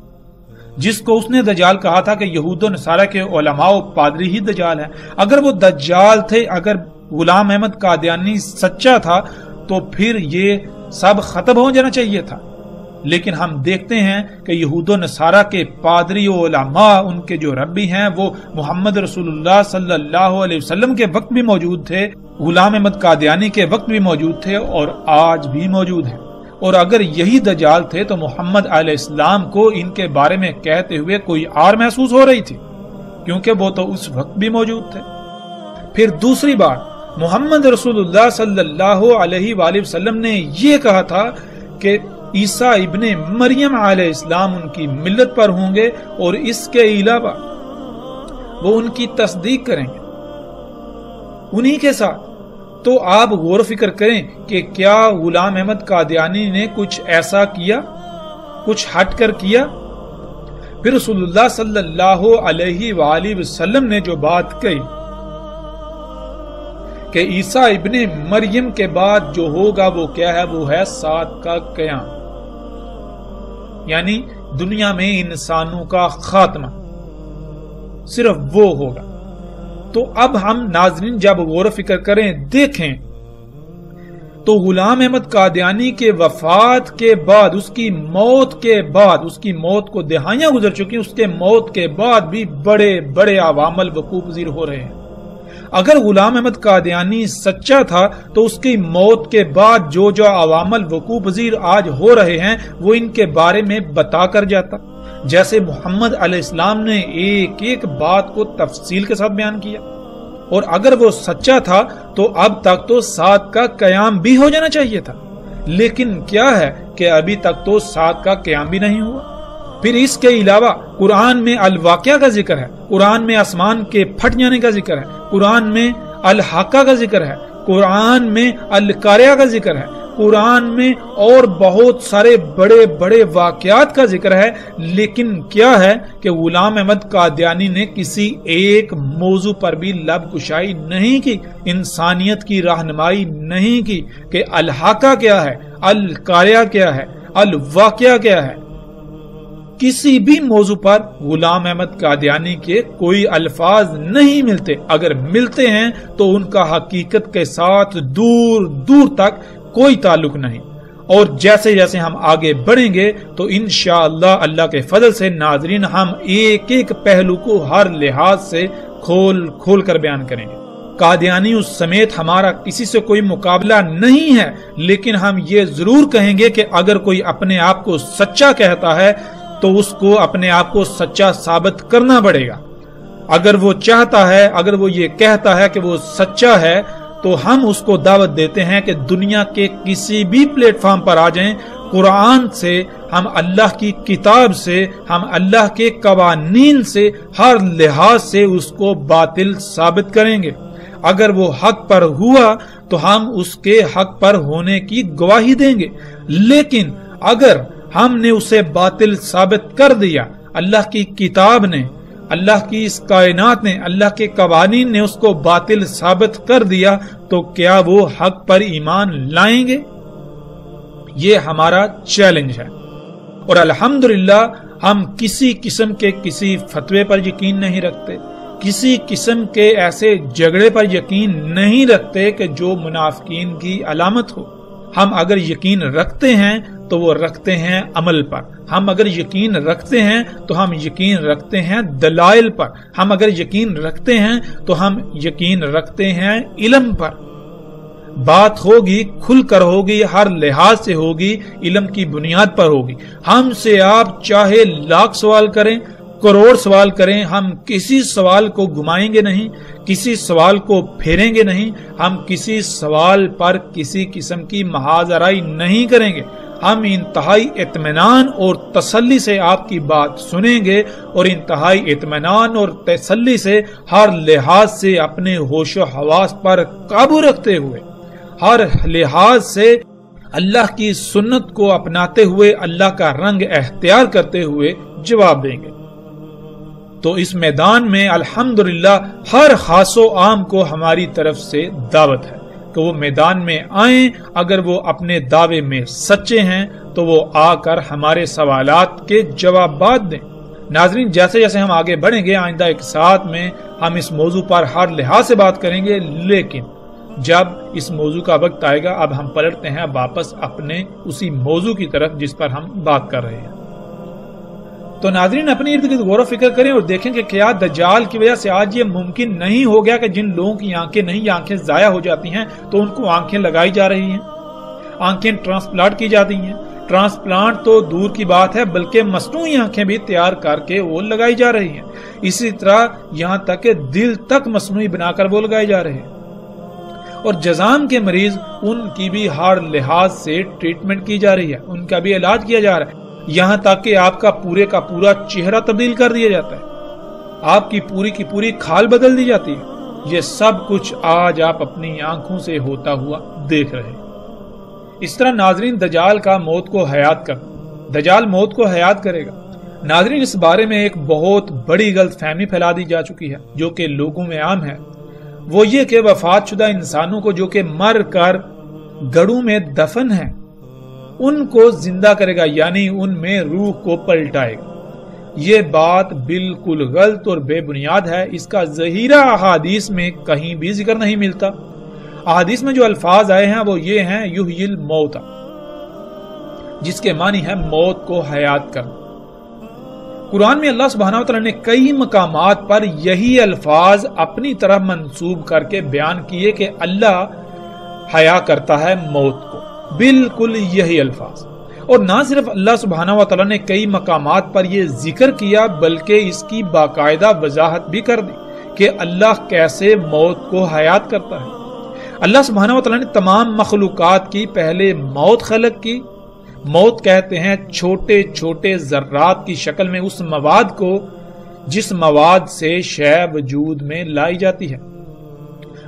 جس کو اس نے دجال کہا تھا کہ یہود و نصارہ کے علماء و پادری ہی دجال ہیں، اگر وہ دجال تھے، اگر غلام احمد قادیانی سچا تھا تو پھر یہ سب ختم ہو جانا چاہیے تھا۔ لیکن ہم دیکھتے ہیں کہ یہود و نصارہ کے پادری و علماء، ان کے جو ربی ہیں، وہ محمد رسول اللہ صلی اللہ علیہ وسلم کے وقت بھی موجود تھے، غلام احمد قادیانی کے وقت بھی موجود تھے اور آج بھی موجود ہیں۔ اور اگر یہی دجال تھے تو محمد علیہ السلام کو ان کے بارے میں کہتے ہوئے کوئی آر محسوس ہو رہی تھی، کیونکہ وہ تو اس وقت بھی موجود تھے۔ پھر دوسری بات، محمد رسول اللہ صلی اللہ علیہ وآلہ وسلم نے یہ کہا تھا کہ عیسیٰ ابن مریم علیہ السلام ان کی ملت پر ہوں گے اور اس کے علاوہ وہ ان کی تصدیق کریں گے انہی کے ساتھ۔ تو آپ غور و فکر کریں کہ کیا غلام احمد قادیانی نے کچھ ایسا کیا، کچھ ہٹ کر کیا؟ پھر رسول اللہ صلی اللہ علیہ وآلہ وسلم نے جو بات کہی کہ عیسیٰ ابن مریم کے بعد جو ہوگا وہ کیا ہے؟ وہ ہے سات کا قیام، یعنی دنیا میں انسانوں کا خاتمہ، صرف وہ ہوگا۔ تو اب ہم ناظرین جب غور و فکر کریں، دیکھیں تو غلام احمد قادیانی کے وفات کے بعد، اس کی موت کے بعد، اس کی موت کو دہائیاں گزر چکی، اس کے موت کے بعد بھی بڑے بڑے عوامل وقوع پذیر ہو رہے ہیں۔ اگر غلام احمد قادیانی سچا تھا تو اس کی موت کے بعد جو جو عوامل وقوع پذیر آج ہو رہے ہیں وہ ان کے بارے میں بتا کر جاتا، جیسے محمد علیہ السلام نے ایک ایک بات کو تفصیل کے ساتھ بیان کیا۔ اور اگر وہ سچا تھا تو اب تک تو سات کا قیام بھی ہو جانا چاہیے تھا، لیکن کیا ہے کہ ابھی تک تو سات کا قیام بھی نہیں ہوا۔ پھر اس کے علاوہ قرآن میں الواقعہ کا ذکر ہے، قرآن میں آسمان کے پھٹ جانے کا ذکر ہے، قرآن میں الحاقہ کا ذکر ہے، قرآن میں القاریہ کا ذکر ہے، قرآن میں اور بہت سارے بڑے بڑے واقعات کا ذکر ہے، لیکن کیا ہے کہ غلام احمد قادیانی نے کسی ایک موضوع پر بھی لب کشائی نہیں کی، انسانیت کی رہنمائی نہیں کی کہ الحاقہ کیا ہے، القاریہ کیا ہے، الواقعہ کیا ہے۔ کسی بھی موضوع پر غلام احمد قادیانی کے کوئی الفاظ نہیں ملتے، اگر ملتے ہیں تو ان کا حقیقت کے ساتھ دور دور تک کوئی تعلق نہیں۔ اور جیسے جیسے ہم آگے بڑھیں گے تو انشاءاللہ اللہ کے فضل سے ناظرین ہم ایک ایک پہلو کو ہر لحاظ سے کھول کھول کر بیان کریں گے۔ قادیانی اس سمیت ہمارا کسی سے کوئی مقابلہ نہیں ہے، لیکن ہم یہ ضرور کہیں گے کہ اگر کوئی اپنے آپ کو سچا کہتا ہے تو اس کو اپنے آپ کو سچا ثابت کرنا پڑے گا۔ اگر وہ چاہتا ہے، اگر وہ یہ کہتا ہے کہ وہ سچا ہے تو ہم اس کو دعوت دیتے ہیں کہ دنیا کے کسی بھی پلیٹ فارم پر آ جائیں، قرآن سے، ہم اللہ کی کتاب سے، ہم اللہ کے قوانین سے، ہر لحاظ سے اس کو باطل ثابت کریں گے۔ اگر وہ حق پر ہوا تو ہم اس کے حق پر ہونے کی گواہی دیں گے، لیکن اگر ہم نے اسے باطل ثابت کر دیا، اللہ کی کتاب نے، اللہ کی اس کائنات نے، اللہ کے قوانین نے اس کو باطل ثابت کر دیا تو کیا وہ حق پر ایمان لائیں گے؟ یہ ہمارا چیلنج ہے۔ اور الحمدللہ ہم کسی قسم کے کسی فتوے پر یقین نہیں رکھتے، کسی قسم کے ایسے جھگڑے پر یقین نہیں رکھتے کہ جو منافقین کی علامت ہو۔ ہم اگر یقین رکھتے ہیں تو وہ رکھتے ہیں عمل پر، ہم اگر یقین رکھتے ہیں تو ہم یقین رکھتے ہیں دلائل پر، ہم اگر یقین رکھتے ہیں تو ہم یقین رکھتے ہیں علم پر۔ بات ہوگی کھل کر ہوگی، ہر لحاظ سے ہوگی، علم کی بنیاد پر ہوگی۔ ہم سے آپ چاہے لاکھ سوال کریں، کروڑ سوال کریں، ہم کسی سوال کو گھمائیں گے نہیں، کسی سوال کو پھیریں گے نہیں، ہم کسی سوال پر کسی قسم کی محاذ آرائی نہیں کریں گے۔ ہم انتہائی اطمینان اور تسلی سے آپ کی بات سنیں گے، اور انتہائی اطمینان اور تسلی سے ہر لحاظ سے اپنے ہوش و حواس پر قابو رکھتے ہوئے، ہر لحاظ سے اللہ کی سنت کو اپناتے ہوئے، اللہ کا رنگ اختیار کرتے ہوئے جواب دیں گے۔ تو اس میدان میں الحمدللہ ہر خاص و عام کو ہماری طرف سے دعوت ہے کہ وہ میدان میں آئیں۔ اگر وہ اپنے دعوے میں سچے ہیں تو وہ آ کر ہمارے سوالات کے جوابات دیں۔ ناظرین جیسے جیسے ہم آگے بڑھیں گے آئندہ ایک ساتھ میں ہم اس موضوع پر ہر لحاظ سے بات کریں گے، لیکن جب اس موضوع کا وقت آئے گا اب ہم پلٹتے ہیں واپس اپنے اسی موضوع کی طرف جس پر ہم بات کر رہے ہیں۔ تو ناظرین اپنے ارد گرد غور و فکر کریں اور دیکھیں کہ کیا دجال کی وجہ سے آج یہ ممکن نہیں ہو گیا کہ جن لوگوں کی آنکھیں نہیں، آنکھیں ضائع ہو جاتی ہیں تو ان کو آنکھیں لگائی جا رہی ہیں، آنکھیں ٹرانسپلانٹ کی جاتی ہیں۔ ٹرانسپلانٹ تو دور کی بات ہے بلکہ مصنوعی آنکھیں بھی تیار کر کے وہ لگائی جا رہی ہیں۔ اسی طرح یہاں تک کہ دل تک مصنوعی بنا کر وہ لگائے جا رہے ہیں، اور جذام کے مریض ان کی بھی ہر لحاظ سے ٹریٹمنٹ کی جا رہی ہے، ان کا بھی علاج کیا جا رہا ہے، یہاں تک کہ آپ کا پورے کا پورا چہرہ تبدیل کر دیا جاتا ہے، آپ کی پوری کھال بدل دی جاتی ہے۔ یہ سب کچھ آج آپ اپنی آنکھوں سے ہوتا ہوا دیکھ رہے ہیں۔ اس طرح ناظرین دجال کا موت کو حیات کر، دجال موت کو حیات کرے گا۔ ناظرین اس بارے میں ایک بہت بڑی غلط فہمی پھیلا دی جا چکی ہے جو کہ لوگوں میں عام ہے۔ وہ یہ کہ وفات شدہ انسانوں کو جو کہ مر کر گڑھوں میں دفن ہیں ان کو زندہ کرے گا، یعنی ان میں روح کو پلٹائے گا۔ یہ بات بالکل غلط اور بے بنیاد ہے، اس کا ذخیرہ احادیث میں کہیں بھی ذکر نہیں ملتا۔ احادیث میں جو الفاظ آئے ہیں وہ یہ ہیں یحیی الموت، جس کے معنی ہے موت کو حیات کرنا۔ قرآن میں اللہ سبحانہ وتعالی نے کئی مقامات پر یہی الفاظ اپنی طرف منسوب کر کے بیان کیے کہ اللہ حیا کرتا ہے موت کو، بالکل یہی الفاظ۔ اور نہ صرف اللہ سبحانہ وتعالی نے کئی مقامات پر یہ ذکر کیا بلکہ اس کی باقاعدہ وضاحت بھی کر دی کہ اللہ کیسے موت کو حیات کرتا ہے۔ اللہ سبحانہ وتعالی نے تمام مخلوقات کی پہلے موت خلق کی۔ موت کہتے ہیں چھوٹے چھوٹے ذرات کی شکل میں اس مواد کو جس مواد سے شے وجود میں لائی جاتی ہے۔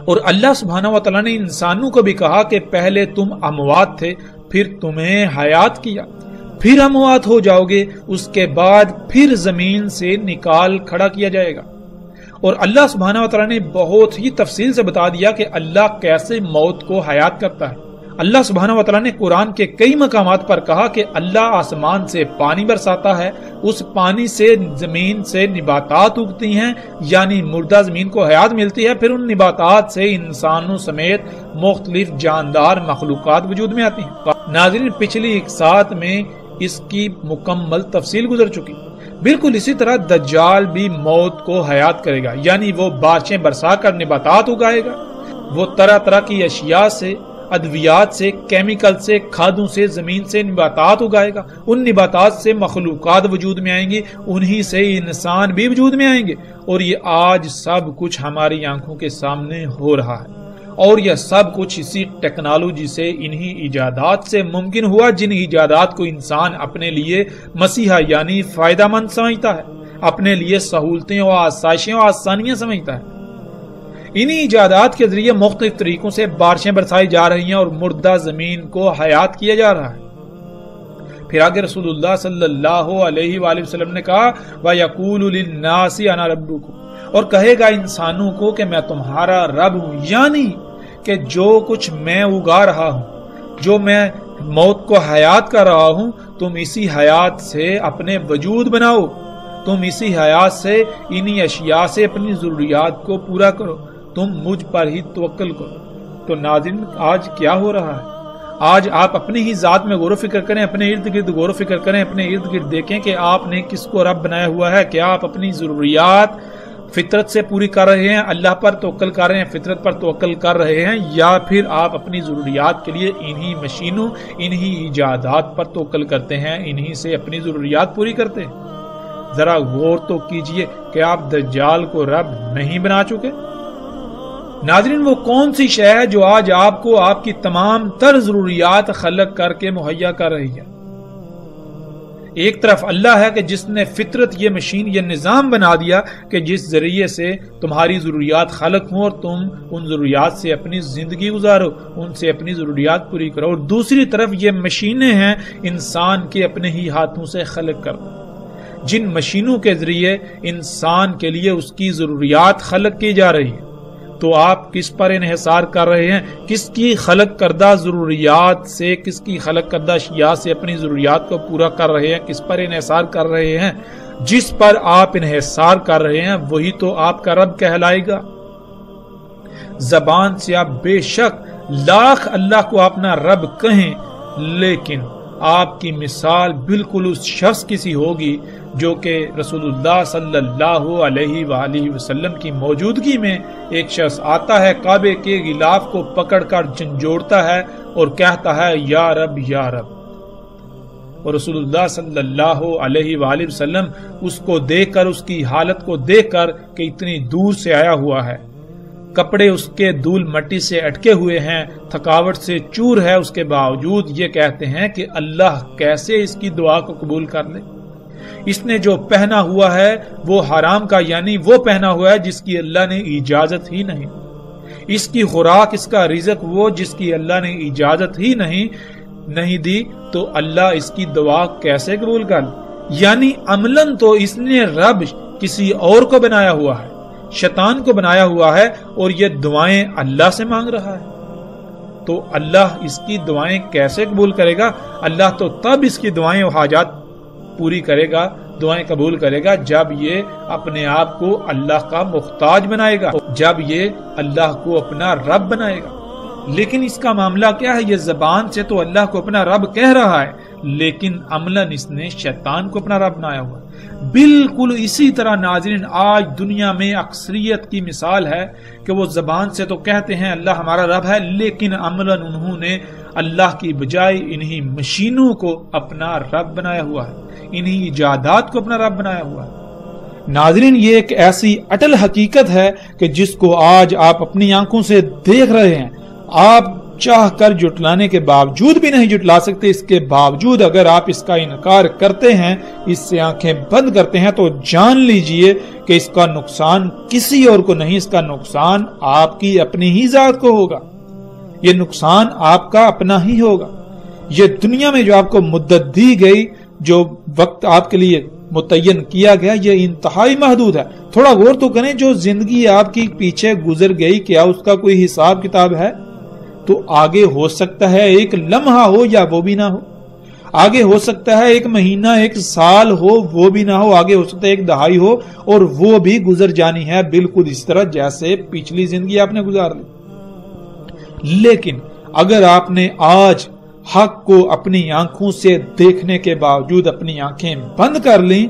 اور اللہ سبحانہ وتعالی نے انسانوں کو بھی کہا کہ پہلے تم اموات تھے، پھر تمہیں حیات کیا، پھر اموات ہو جاؤ گے، اس کے بعد پھر زمین سے نکال کھڑا کیا جائے گا۔ اور اللہ سبحانہ وتعالی نے بہت ہی تفصیل سے بتا دیا کہ اللہ کیسے موت کو حیات کرتا ہے۔ اللہ سبحانہ وتعالی نے قرآن کے کئی مقامات پر کہا کہ اللہ آسمان سے پانی برساتا ہے، اس پانی سے زمین سے نباتات اگتی ہیں، یعنی مردہ زمین کو حیات ملتی ہے، پھر ان نباتات سے انسانوں سمیت مختلف جاندار مخلوقات وجود میں آتی ہیں۔ ناظرین، پچھلی ایک ساتھ میں اس کی مکمل تفصیل گزر چکی۔ بالکل اسی طرح دجال بھی موت کو حیات کرے گا، یعنی وہ بارشیں برسا کر نباتات اگائے گا۔ وہ طرح طرح کی اشیاء سے، ادویات سے، کیمیکل سے، کھادوں سے زمین سے نباتات اگائے گا۔ ان نباتات سے مخلوقات وجود میں آئیں گی، انہی سے انسان بھی وجود میں آئیں گے۔ اور یہ آج سب کچھ ہماری آنکھوں کے سامنے ہو رہا ہے، اور یہ سب کچھ اسی ٹیکنالوجی سے، انہی ایجادات سے ممکن ہوا جن ایجادات کو انسان اپنے لیے مسیحا یعنی فائدہ مند سمجھتا ہے، اپنے لیے سہولتیں اور آسائشیں اور آسانیاں سمجھتا ہے۔ انہی ایجادات کے ذریعے مختلف طریقوں سے بارشیں برسائی جا رہی ہیں اور مردہ زمین کو حیات کیا جا رہا ہے۔ پھر آگے رسول اللہ صلی اللہ علیہ وآلہ وسلم نے کہا وَيَقُولُ لِلنَّاسِ أَنَا رَبُّكُمْ، اور کہے گا انسانوں کو کہ میں تمہارا رب ہوں، یعنی کہ جو کچھ میں اگا رہا ہوں، جو میں موت کو حیات کر رہا ہوں، تم اسی حیات سے اپنے وجود بناؤ، تم اسی حیات سے، انہی اشیاء سے اپنی ضروریات کو پورا کرو، تم مجھ پر ہی توکل کرو۔ تو ناظرین، آج کیا ہو رہا ہے؟ آج آپ اپنی ہی ذات میں غور و فکر کریں، اپنے ارد گرد غور و فکر کریں، اپنے ارد گرد دیکھیں کہ آپ نے کس کو رب بنایا ہوا ہے۔ کیا آپ اپنی ضروریات فطرت سے پوری کر رہے ہیں، اللہ پر توکل کر رہے ہیں، فطرت پر توکل کر رہے ہیں، یا پھر آپ اپنی ضروریات کے لیے انہی مشینوں، انہی ایجادات پر توکل کرتے ہیں، انہی سے اپنی ضروریات پوری کرتے ہیں؟ ذرا غور تو کیجئے کہ آپ دجال کو رب نہیں بنا چکے؟ ناظرین، وہ کون سی شے ہے جو آج آپ کو آپ کی تمام تر ضروریات خلق کر کے مہیا کر رہی ہے؟ ایک طرف اللہ ہے کہ جس نے فطرت، یہ مشین، یہ نظام بنا دیا کہ جس ذریعے سے تمہاری ضروریات خلق ہوں اور تم ان ضروریات سے اپنی زندگی گزارو، ان سے اپنی ضروریات پوری کرو۔ اور دوسری طرف یہ مشینیں ہیں انسان کے اپنے ہی ہاتھوں سے خلق کرنا، جن مشینوں کے ذریعے انسان کے لیے اس کی ضروریات خلق کی جا رہی ہیں۔ تو آپ کس پر انحصار کر رہے ہیں؟ کس کی خلق کردہ ضروریات سے، کس کی خلق کردہ اشیاء سے اپنی ضروریات کو پورا کر رہے ہیں؟ کس پر انحصار کر رہے ہیں؟ جس پر آپ انحصار کر رہے ہیں وہی تو آپ کا رب کہلائے گا۔ زبان سے آپ بے شک لاکھ اللہ کو اپنا رب کہیں، لیکن آپ کی مثال بالکل اس شخص کی سی ہوگی جو کہ رسول اللہ صلی اللہ علیہ وآلہ وسلم کی موجودگی میں ایک شخص آتا ہے، کعبے کے غلاف کو پکڑ کر جھنجھوڑتا ہے اور کہتا ہے یا رب یا رب، اور رسول اللہ صلی اللہ علیہ وآلہ وسلم اس کو دیکھ کر، اس کی حالت کو دیکھ کر کہ اتنی دور سے آیا ہوا ہے، کپڑے اس کے دھول مٹی سے اٹکے ہوئے ہیں، تھکاوٹ سے چور ہے، اس کے باوجود یہ کہتے ہیں کہ اللہ کیسے اس کی دعا کو قبول کر لے۔ اس نے جو پہنا ہوا ہے وہ حرام کا، یعنی وہ پہنا ہوا ہے جس کی اللہ نے اجازت ہی نہیں، اس کی خوراک، اس کا رزق وہ جس کی اللہ نے اجازت ہی نہیں دی، تو اللہ اس کی دعا کیسے قبول کر لے؟ یعنی عملاً تو اس نے رب کسی اور کو بنایا ہوا ہے، شیطان کو بنایا ہوا ہے اور یہ دعائیں اللہ سے مانگ رہا ہے، تو اللہ اس کی دعائیں کیسے قبول کرے گا؟ اللہ تو تب اس کی دعائیں و حاجات پوری کرے گا، دعائیں قبول کرے گا جب یہ اپنے آپ کو اللہ کا محتاج بنائے گا، جب یہ اللہ کو اپنا رب بنائے گا۔ لیکن اس کا معاملہ کیا ہے؟ یہ زبان سے تو اللہ کو اپنا رب کہہ رہا ہے، لیکن عملاً اس نے شیطان کو اپنا رب بنایا ہوا۔ بالکل اسی طرح ناظرین آج دنیا میں اکثریت کی مثال ہے کہ وہ زبان سے تو کہتے ہیں اللہ ہمارا رب ہے، لیکن عملاً انہوں نے اللہ کی بجائے انہی مشینوں کو اپنا رب بنایا ہوا ہے، انہی ایجادات کو اپنا رب بنایا ہوا ہے۔ ناظرین یہ ایک ایسی اٹل حقیقت ہے کہ جس کو آج آپ اپنی آنکھوں سے دیکھ رہے ہیں، آپ چاہ کر جٹلانے کے باوجود بھی نہیں جٹلا سکتے۔ اس کے باوجود اگر آپ اس کا انکار کرتے ہیں، اس سے آنکھیں بند کرتے ہیں، تو جان لیجئے کہ اس کا نقصان کسی اور کو نہیں، اس کا نقصان آپ کی اپنی ہی ذات کو ہوگا، یہ نقصان آپ کا اپنا ہی ہوگا۔ یہ دنیا میں جو آپ کو مدت دی گئی، جو وقت آپ کے لیے متعین کیا گیا، یہ انتہائی محدود ہے۔ تھوڑا غور تو کریں، جو زندگی آپ کی پیچھے گزر گئی کیا اس کا کوئی حساب کتاب ہے؟ تو آگے ہو سکتا ہے ایک لمحہ ہو یا وہ بھی نہ ہو، آگے ہو سکتا ہے ایک مہینہ، ایک سال ہو، وہ بھی نہ ہو، آگے ہو سکتا ہے ایک دہائی ہو، اور وہ بھی گزر جانی ہے، بالکل اس طرح جیسے پچھلی زندگی آپ نے گزار لی۔ لیکن اگر آپ نے آج حق کو اپنی آنکھوں سے دیکھنے کے باوجود اپنی آنکھیں بند کر لیں،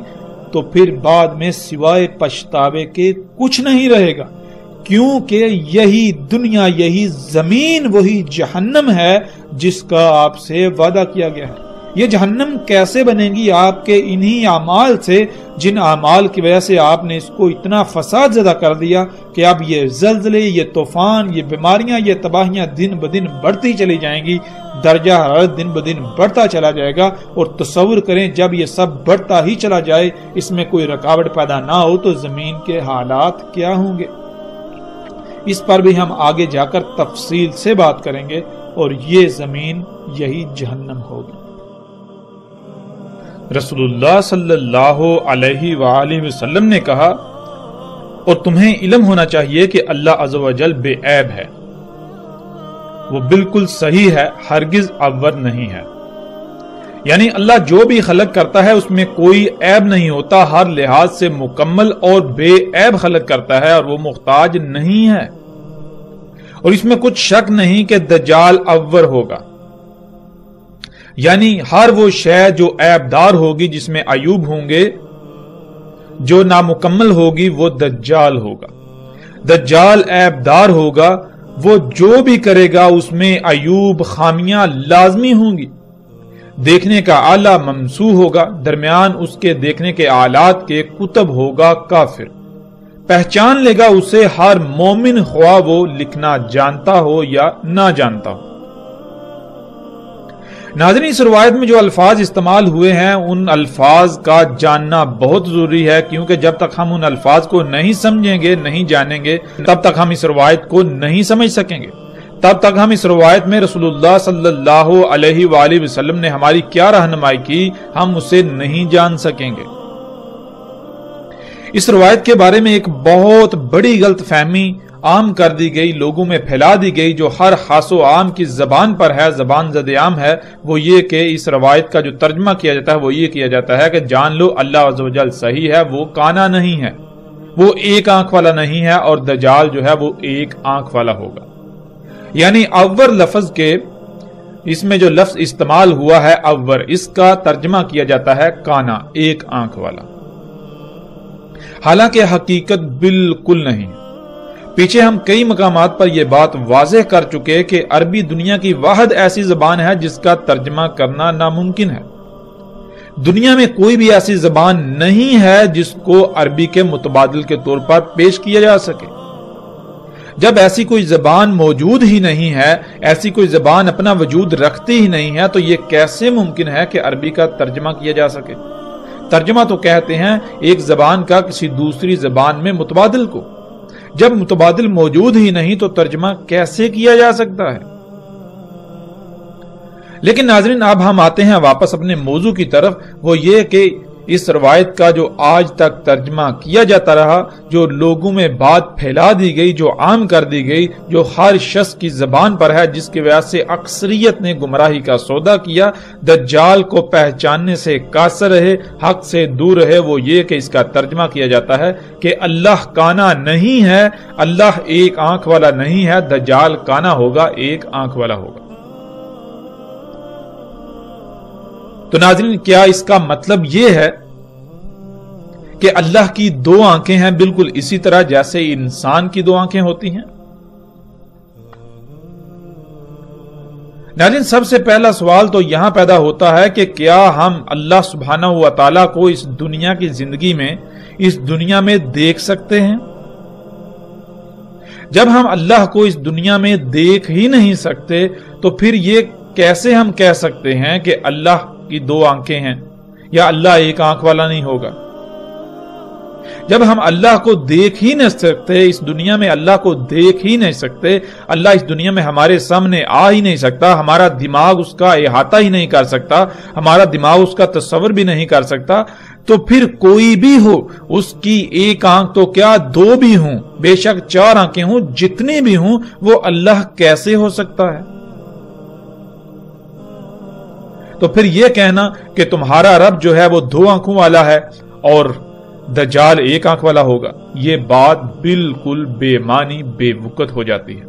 تو پھر بعد میں سوائے پچھتاوے کے کچھ نہیں رہے گا، کیونکہ یہی دنیا، یہی زمین وہی جہنم ہے جس کا آپ سے وعدہ کیا گیا ہے۔ یہ جہنم کیسے بنے گی؟ آپ کے انہی اعمال سے، جن اعمال کی وجہ سے آپ نے اس کو اتنا فساد زدہ کر دیا کہ اب یہ زلزلے، یہ طوفان، یہ بیماریاں، یہ تباہیاں دن بدن بڑھتی چلی جائیں گی، درجہ حرارت دن بدن بڑھتا چلا جائے گا۔ اور تصور کریں جب یہ سب بڑھتا ہی چلا جائے، اس میں کوئی رکاوٹ پیدا نہ ہو، تو زمین کے حالات کیا ہوں گے؟ اس پر بھی ہم آگے جا کر تفصیل سے بات کریں گے، اور یہ زمین یہی جہنم ہوگی۔ رسول اللہ صلی اللہ علیہ وآلہ وسلم نے کہا، اور تمہیں علم ہونا چاہیے کہ اللہ عز و جل بے عیب ہے، وہ بالکل صحیح ہے، ہرگز عور نہیں ہے۔ یعنی اللہ جو بھی خلق کرتا ہے اس میں کوئی عیب نہیں ہوتا، ہر لحاظ سے مکمل اور بے عیب خلق کرتا ہے، اور وہ محتاج نہیں ہے۔ اور اس میں کچھ شک نہیں کہ دجال عور ہوگا، یعنی ہر وہ شے جو عیب دار ہوگی، جس میں عیوب ہوں گے، جو نامکمل ہوگی، وہ دجال ہوگا۔ دجال عیب دار ہوگا، وہ جو بھی کرے گا اس میں عیوب، خامیاں لازمی ہوں گی۔ دیکھنے کا آلہ ممسوح ہوگا، درمیان اس کے دیکھنے کے آلات کے کتب ہوگا کافر۔ پہچان لے گا اسے ہر مومن، خواہ وہ لکھنا جانتا ہو یا نہ جانتا ہو۔ ناظرین اس روایت میں جو الفاظ استعمال ہوئے ہیں، ان الفاظ کا جاننا بہت ضروری ہے، کیونکہ جب تک ہم ان الفاظ کو نہیں سمجھیں گے، نہیں جانیں گے، تب تک ہم اس روایت کو نہیں سمجھ سکیں گے۔ تب تک ہم اس روایت میں رسول اللہ صلی اللہ علیہ وآلہ وسلم نے ہماری کیا رہنمائی کی، ہم اسے نہیں جان سکیں گے۔ اس روایت کے بارے میں ایک بہت بڑی غلط فہمی عام کر دی گئی، لوگوں میں پھیلا دی گئی، جو ہر خاص و عام کی زبان پر ہے، زبان زد عام ہے، وہ یہ کہ اس روایت کا جو ترجمہ کیا جاتا ہے وہ یہ کیا جاتا ہے کہ جان لو اللہ عز و جل صحیح ہے، وہ کانا نہیں ہے، وہ ایک آنکھ والا نہیں ہے، اور دجال جو ہے وہ ایک آنکھ والا ہوگا۔ یعنی عور لفظ کے اس میں جو لفظ استعمال ہوا ہے عور، اس کا ترجمہ کیا جاتا ہے کانا، ایک آنکھ والا، حالانکہ حقیقت بالکل نہیں۔ پیچھے ہم کئی مقامات پر یہ بات واضح کر چکے کہ عربی دنیا کی واحد ایسی زبان ہے جس کا ترجمہ کرنا ناممکن ہے۔ دنیا میں کوئی بھی ایسی زبان نہیں ہے جس کو عربی کے متبادل کے طور پر پیش کیا جا سکے۔ جب ایسی کوئی زبان موجود ہی نہیں ہے، ایسی کوئی زبان اپنا وجود رکھتی ہی نہیں ہے، تو یہ کیسے ممکن ہے کہ عربی کا ترجمہ کیا جا سکے؟ ترجمہ تو کہتے ہیں ایک زبان کا کسی دوسری زبان میں متبادل کو۔ جب متبادل موجود ہی نہیں تو ترجمہ کیسے کیا جا سکتا ہے؟ لیکن ناظرین اب ہم آتے ہیں واپس اپنے موضوع کی طرف، وہ یہ کہ اس روایت کا جو آج تک ترجمہ کیا جاتا رہا، جو لوگوں میں بات پھیلا دی گئی، جو عام کر دی گئی، جو ہر شخص کی زبان پر ہے، جس کی وجہ سے اکثریت نے گمراہی کا سودا کیا، دجال کو پہچاننے سے قاصر رہے، حق سے دور رہے، وہ یہ کہ اس کا ترجمہ کیا جاتا ہے کہ اللہ کانا نہیں ہے، اللہ ایک آنکھ والا نہیں ہے، دجال کانا ہوگا، ایک آنکھ والا ہوگا۔ تو ناظرین، کیا اس کا مطلب یہ ہے کہ اللہ کی دو آنکھیں ہیں، بالکل اسی طرح جیسے انسان کی دو آنکھیں ہوتی ہیں؟ ناظرین، سب سے پہلا سوال تو یہاں پیدا ہوتا ہے کہ کیا ہم اللہ سبحانہ و تعالیٰ کو اس دنیا کی زندگی میں، اس دنیا میں دیکھ سکتے ہیں؟ جب ہم اللہ کو اس دنیا میں دیکھ ہی نہیں سکتے تو پھر یہ کیسے ہم کہہ سکتے ہیں کہ اللہ کی دو آنکھیں ہیں یا اللہ ایک آنکھ والا نہیں ہوگا؟ جب ہم اللہ کو دیکھ ہی نہیں سکتے، اس دنیا میں اللہ کو دیکھ ہی نہیں سکتے، اللہ اس دنیا میں ہمارے سامنے آ ہی نہیں سکتا، ہمارا دماغ اس کا احاطہ ہی نہیں کر سکتا، ہمارا دماغ اس کا تصور بھی نہیں کر سکتا، تو پھر کوئی بھی ہو، اس کی ایک آنکھ تو کیا دو بھی ہوں، بے شک چار آنکھیں ہوں، جتنی بھی ہوں، وہ اللہ کیسے ہو سکتا ہے؟ تو پھر یہ کہنا کہ تمہارا رب جو ہے وہ دو آنکھوں والا ہے اور دجال ایک آنکھ والا ہوگا، یہ بات بالکل بے معنی، بے وقت ہو جاتی ہے۔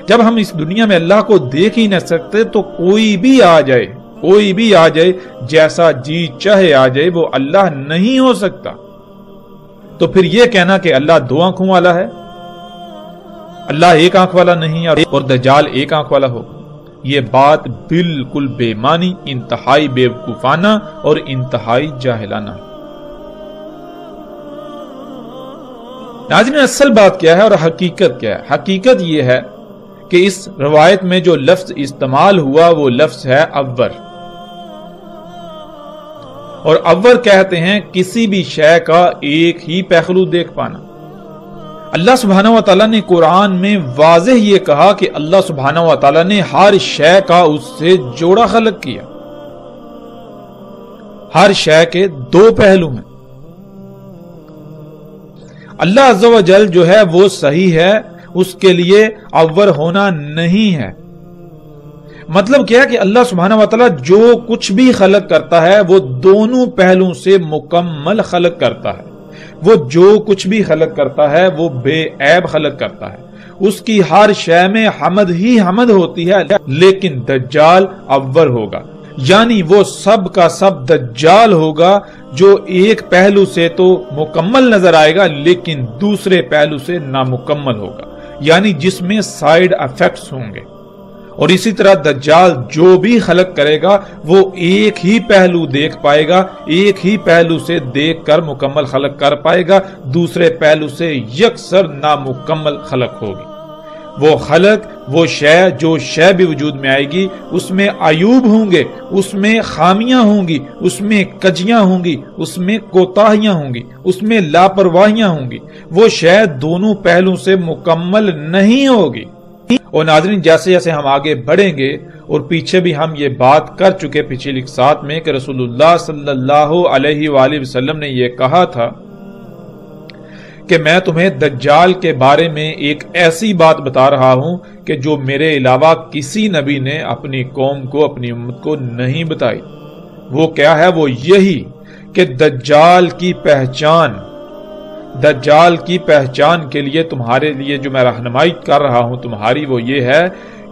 جب ہم اس دنیا میں اللہ کو دیکھ ہی نہیں سکتے تو کوئی بھی آ جائے، کوئی بھی آ جائے، جیسا جی چاہے آ جائے، وہ اللہ نہیں ہو سکتا۔ تو پھر یہ کہنا کہ اللہ دو آنکھوں والا ہے، اللہ ایک آنکھ والا نہیں اور دجال ایک آنکھ والا ہوگا، یہ بات بالکل بے معنی، انتہائی بے وقوفانہ اور انتہائی جاہلانہ۔ ناظرین، اصل بات کیا ہے اور حقیقت کیا ہے؟ حقیقت یہ ہے کہ اس روایت میں جو لفظ استعمال ہوا وہ لفظ ہے عور، اور عور کہتے ہیں کسی بھی شے کا ایک ہی پہلو دیکھ پانا۔ اللہ سبحانہ و تعالیٰ نے قرآن میں واضح یہ کہا کہ اللہ سبحانہ و تعالیٰ نے ہر شے کا اس سے جوڑا خلق کیا، ہر شے کے دو پہلو ہیں۔ اللہ عز و جل جو ہے وہ صحیح ہے، اس کے لیے عور ہونا نہیں ہے۔ مطلب کیا ہے کہ اللہ سبحانہ و تعالیٰ جو کچھ بھی خلق کرتا ہے وہ دونوں پہلوں سے مکمل خلق کرتا ہے، وہ جو کچھ بھی خلق کرتا ہے وہ بے عیب خلق کرتا ہے، اس کی ہر شے میں حمد ہی حمد ہوتی ہے، لیکن دجال عور ہوگا، یعنی وہ سب کا سب دجال ہوگا جو ایک پہلو سے تو مکمل نظر آئے گا لیکن دوسرے پہلو سے نامکمل ہوگا، یعنی جس میں سائیڈ ایفیکٹس ہوں گے۔ اور اسی طرح دجال جو بھی خلق کرے گا وہ ایک ہی پہلو دیکھ پائے گا، ایک ہی پہلو سے دیکھ کر مکمل خلق کر پائے گا، دوسرے پہلو سے یکسر نامکمل خلق ہوگی۔ وہ خلق، وہ شے، جو شے بھی وجود میں آئے گی اس میں عیوب ہوں گے، اس میں خامیاں ہوں گی، اس میں کجیاں ہوں گی، اس میں کوتاہیاں ہوں گی، اس میں لاپرواہیاں ہوں گی، وہ شے دونوں پہلوں سے مکمل نہیں ہوگی۔ اور ناظرین، جیسے جیسے ہم آگے بڑھیں گے، اور پیچھے بھی ہم یہ بات کر چکے پچھلی اقساط میں کہ رسول اللہ صلی اللہ علیہ وآلہ وسلم نے یہ کہا تھا کہ میں تمہیں دجال کے بارے میں ایک ایسی بات بتا رہا ہوں کہ جو میرے علاوہ کسی نبی نے اپنی قوم کو، اپنی امت کو نہیں بتائی۔ وہ کیا ہے؟ وہ یہی کہ دجال کی پہچان کے لیے تمہارے لیے جو میں رہنمائی کر رہا ہوں تمہاری، وہ یہ ہے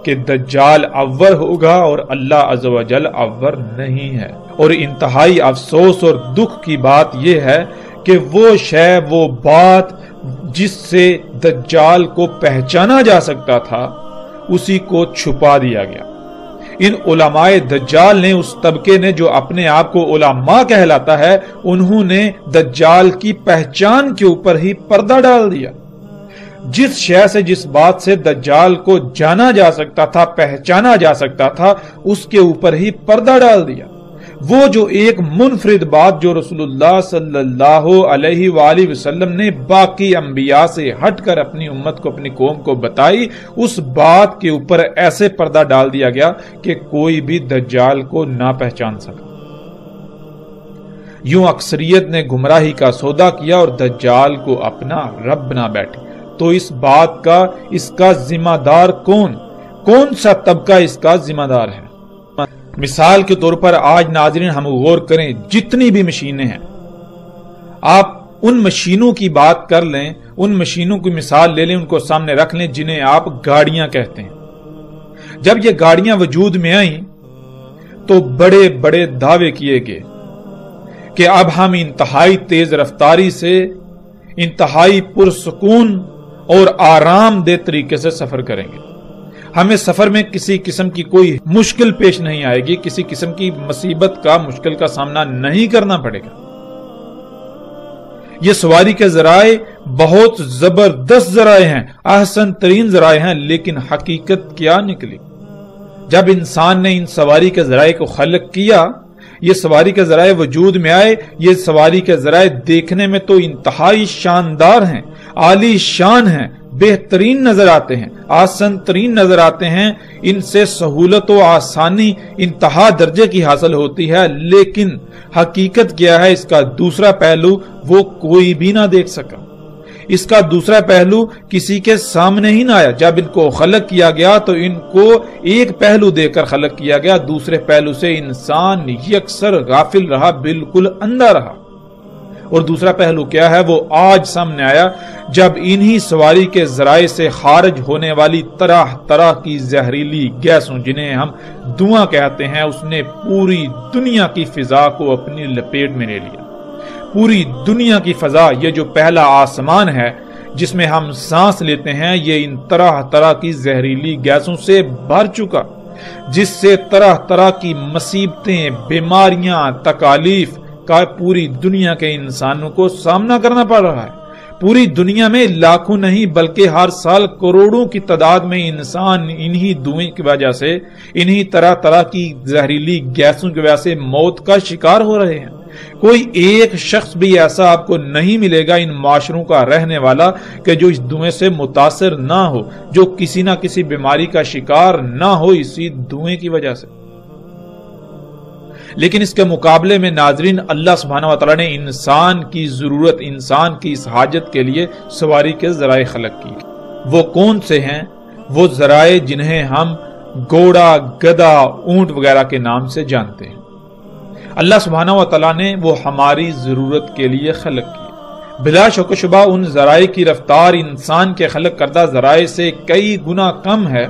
کہ دجال عور ہوگا اور اللہ عز و جل عور نہیں ہے۔ اور انتہائی افسوس اور دکھ کی بات یہ ہے کہ وہ شے، وہ بات جس سے دجال کو پہچانا جا سکتا تھا، اسی کو چھپا دیا گیا۔ ان علماء دجال نے، اس طبقے نے جو اپنے آپ کو علماء کہلاتا ہے، انہوں نے دجال کی پہچان کے اوپر ہی پردہ ڈال دیا۔ جس شے سے، جس بات سے دجال کو جانا جا سکتا تھا، پہچانا جا سکتا تھا، اس کے اوپر ہی پردہ ڈال دیا۔ وہ جو ایک منفرد بات جو رسول اللہ صلی اللہ علیہ وآلہ وسلم نے باقی انبیاء سے ہٹ کر اپنی امت کو، اپنی قوم کو بتائی، اس بات کے اوپر ایسے پردہ ڈال دیا گیا کہ کوئی بھی دجال کو نہ پہچان سکا۔ یوں اکثریت نے گمراہی کا سودا کیا اور دجال کو اپنا رب بنا بیٹھے۔ تو اس بات کا اس کا ذمہ دار کون سا طبقہ اس کا ذمہ دار ہے؟ مثال کے طور پر آج ناظرین ہم غور کریں، جتنی بھی مشینیں ہیں، آپ ان مشینوں کی بات کر لیں، ان مشینوں کی مثال لے لیں، ان کو سامنے رکھ لیں جنہیں آپ گاڑیاں کہتے ہیں۔ جب یہ گاڑیاں وجود میں آئیں تو بڑے بڑے دعوے کیے گئے کہ اب ہم انتہائی تیز رفتاری سے انتہائی پرسکون اور آرام دہ طریقے سے سفر کریں گے، ہمیں سفر میں کسی قسم کی کوئی مشکل پیش نہیں آئے گی، کسی قسم کی مصیبت کا مشکل کا سامنا نہیں کرنا پڑے گا۔ یہ سواری کے ذرائع بہت زبردست ذرائع ہیں، احسن ترین ذرائع ہیں، لیکن حقیقت کیا نکلی؟ جب انسان نے ان سواری کے ذرائع کو خلق کیا، یہ سواری کے ذرائع وجود میں آئے، یہ سواری کے ذرائع دیکھنے میں تو انتہائی شاندار ہیں، عالی شان ہیں، بہترین نظر آتے ہیں، آسان ترین نظر آتے ہیں، ان سے سہولت و آسانی انتہا درجے کی حاصل ہوتی ہے، لیکن حقیقت کیا ہے؟ اس کا دوسرا پہلو وہ کوئی بھی نہ دیکھ سکا، اس کا دوسرا پہلو کسی کے سامنے ہی نہ آیا۔ جب ان کو خلق کیا گیا تو ان کو ایک پہلو دے کر خلق کیا گیا، دوسرے پہلو سے انسان یکسر غافل رہا، بالکل اندھا رہا۔ اور دوسرا پہلو کیا ہے؟ وہ آج سامنے آیا جب انہی سواری کے ذرائع سے خارج ہونے والی طرح طرح کی زہریلی گیسوں، جنہیں ہم دھواں کہتے ہیں، اس نے پوری دنیا کی فضا کو اپنی لپیٹ میں لے لیا۔ پوری دنیا کی فضا، یہ جو پہلا آسمان ہے جس میں ہم سانس لیتے ہیں، یہ ان طرح طرح کی زہریلی گیسوں سے بھر چکا، جس سے طرح طرح کی مصیبتیں، بیماریاں، تکالیف کا پوری دنیا کے انسانوں کو سامنا کرنا پڑ رہا ہے۔ پوری دنیا میں لاکھوں نہیں بلکہ ہر سال کروڑوں کی تعداد میں انسان انہی دھوئیں کی وجہ سے، انہی طرح طرح کی زہریلی گیسوں کی وجہ سے موت کا شکار ہو رہے ہیں۔ کوئی ایک شخص بھی ایسا آپ کو نہیں ملے گا ان معاشروں کا رہنے والا کہ جو اس دھوئیں سے متاثر نہ ہو، جو کسی نہ کسی بیماری کا شکار نہ ہو اسی دھوئیں کی وجہ سے۔ لیکن اس کے مقابلے میں ناظرین، اللہ سبحانہ وتعالی نے انسان کی ضرورت، انسان کی اس حاجت کے لیے سواری کے ذرائع خلق کی۔ وہ کون سے ہیں؟ وہ ذرائع جنہیں ہم گھوڑا، گدھا، اونٹ وغیرہ کے نام سے جانتے ہیں۔ اللہ سبحانہ وتعالی نے وہ ہماری ضرورت کے لیے خلق کی۔ بلا شک و شبہ ان ذرائع کی رفتار انسان کے خلق کردہ ذرائع سے کئی گنا کم ہے،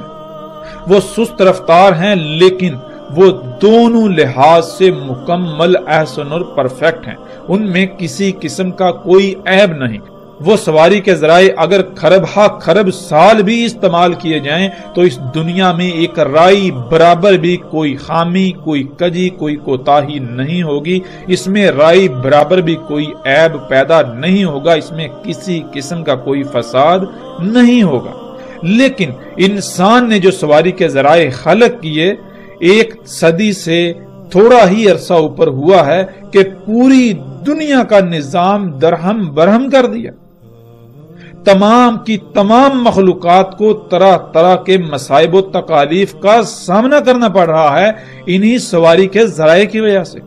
وہ سست رفتار ہیں، لیکن وہ دونوں لحاظ سے مکمل، احسن اور پرفیکٹ ہیں، ان میں کسی قسم کا کوئی عیب نہیں۔ وہ سواری کے ذرائع اگر خرب خرب سال بھی استعمال کیے جائیں تو اس دنیا میں ایک رائی برابر بھی کوئی خامی، کوئی کجی، کوئی کوتاہی نہیں ہوگی، اس میں رائی برابر بھی کوئی عیب پیدا نہیں ہوگا، اس میں کسی قسم کا کوئی فساد نہیں ہوگا۔ لیکن انسان نے جو سواری کے ذرائع خلق کیے، ایک صدی سے تھوڑا ہی عرصہ اوپر ہوا ہے کہ پوری دنیا کا نظام درہم برہم کر دیا۔ تمام کی تمام مخلوقات کو طرح طرح کے مصائب و تکالیف کا سامنا کرنا پڑ رہا ہے انہی سواری کے ذرائع کی وجہ سے۔